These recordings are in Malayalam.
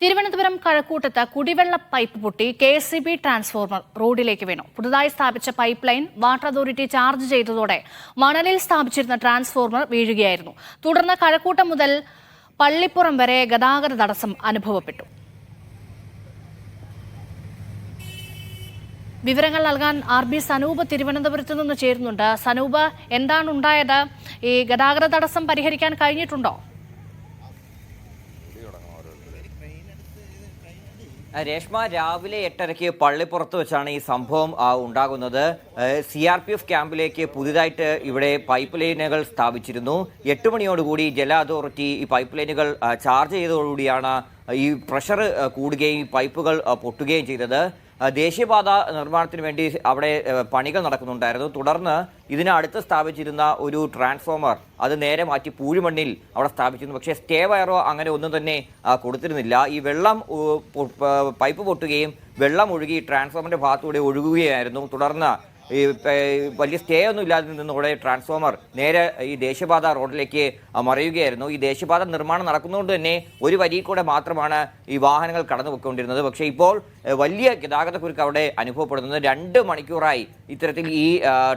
തിരുവനന്തപുരം കഴക്കൂട്ടത്ത് കുടിവെള്ള പൈപ്പ് പൊട്ടി KCB ട്രാൻസ്ഫോർമർ റോഡിലേക്ക് വീണു. പുതുതായി സ്ഥാപിച്ച pipe line water authority charge ചെയ്തതോടെ മണലിൽ സ്ഥാപിച്ചിരുന്ന ട്രാൻസ്ഫോർമർ വീഴുകയായിരുന്നു. തുടർന്ന് കഴക്കൂട്ടം മുതൽ പള്ളിപ്പുറം വരെ ഗതാഗത തടസ്സം അനുഭവപ്പെട്ടു. വിവരങ്ങൾ നൽകാൻ RB സനൂപ് തിരുവനന്തപുരത്ത് നിന്ന് ചേരുന്നുണ്ട്. സനൂപ്, എന്താണ് ഉണ്ടായത്? ഈ ഗതാഗത തടസ്സം പരിഹരിക്കാൻ കഴിഞ്ഞിട്ടുണ്ടോ? രേഷ്മ, രാവിലെ 8:30 പള്ളിപ്പുറത്ത് വെച്ചാണ് ഈ സംഭവം ഉണ്ടാകുന്നത്. CRPF ക്യാമ്പിലേക്ക് പുതിയതായിട്ട് ഇവിടെ പൈപ്പ് ലൈനുകൾ സ്ഥാപിച്ചിരുന്നു. 8 മണിയോടുകൂടി ജല അതോറിറ്റി ഈ പൈപ്പ് ലൈനുകൾ ചാർജ് ചെയ്തതോടുകൂടിയാണ് ഈ പ്രഷർ കൂടുകയും പൈപ്പുകൾ പൊട്ടുകയും ചെയ്തത്. ദേശീയപാത നിർമ്മാണത്തിന് വേണ്ടി അവിടെ പണികൾ നടക്കുന്നുണ്ടായിരുന്നു. തുടർന്ന് ഇതിനടുത്ത് സ്ഥാപിച്ചിരുന്ന ഒരു ട്രാൻസ്ഫോമർ അത് നേരെ മാറ്റി പൂഴിമണ്ണിൽ അവിടെ സ്ഥാപിച്ചിരുന്നു. പക്ഷേ സ്റ്റേ വയറോ അങ്ങനെ ഒന്നും തന്നെ കൊടുത്തിരുന്നില്ല. ഈ വെള്ളം പൈപ്പ് പൊട്ടുകയും വെള്ളം ഒഴുകി ട്രാൻസ്ഫോമറിൻ്റെ ഭാഗത്തൂടെ ഒഴുകുകയായിരുന്നു. തുടർന്ന് ഈ വലിയ സ്റ്റേ ഒന്നും ഇല്ലാതെ നിന്നുകൂടെ ട്രാൻസ്ഫോമർ നേരെ ഈ ദേശീയപാത റോഡിലേക്ക് മറയുകയായിരുന്നു. ഈ ദേശീയപാത നിർമ്മാണം നടക്കുന്നതുകൊണ്ട് തന്നെ ഒരു വരിയിൽ കൂടെ മാത്രമാണ് ഈ വാഹനങ്ങൾ കടന്നു പോയിക്കൊണ്ടിരുന്നത്. പക്ഷേ ഇപ്പോൾ വലിയ ഗതാഗതക്കുരുക്ക് അവിടെ അനുഭവപ്പെടുന്നത്. 2 മണിക്കൂറായി ഇത്തരത്തിൽ ഈ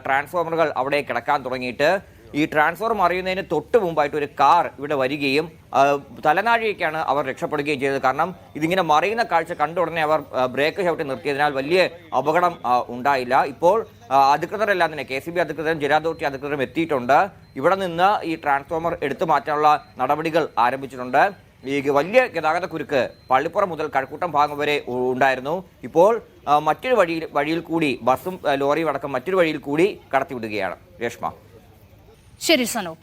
ട്രാൻസ്ഫോമറുകൾ അവിടെ കിടക്കാൻ തുടങ്ങിയിട്ട്. ഈ ട്രാൻസ്ഫോമർ മറിയുന്നതിന് തൊട്ട് മുമ്പായിട്ട് ഒരു കാർ ഇവിടെ വരികയും തലനാഴിയൊക്കെയാണ് അവർ രക്ഷപ്പെടുകയും ചെയ്തത്. കാരണം ഇതിങ്ങനെ മറിയുന്ന കാഴ്ച കണ്ട ഉടനെ അവർ ബ്രേക്ക് ചവിട്ടി നിർത്തിയതിനാൽ വലിയ അപകടം ഉണ്ടായില്ല. ഇപ്പോൾ അധികൃതരെല്ലാം തന്നെ KCB അധികൃതരും ജല അതോറിറ്റി അധികൃതരും എത്തിയിട്ടുണ്ട്. ഇവിടെ നിന്ന് ഈ ട്രാൻസ്ഫോമർ എടുത്തു മാറ്റാനുള്ള നടപടികൾ ആരംഭിച്ചിട്ടുണ്ട്. ഈ വലിയ ഗതാഗത കുരുക്ക് പള്ളിപ്പുറം മുതൽ കഴക്കൂട്ടം ഭാഗം വരെ ഉണ്ടായിരുന്നു. ഇപ്പോൾ മറ്റൊരു വഴിയിൽ കൂടി ബസ്സും ലോറിയും അടക്കം മറ്റൊരു വഴിയിൽ കൂടി കടത്തിവിടുകയാണ്. രേഷ്മ. ശരി സനൂപ്.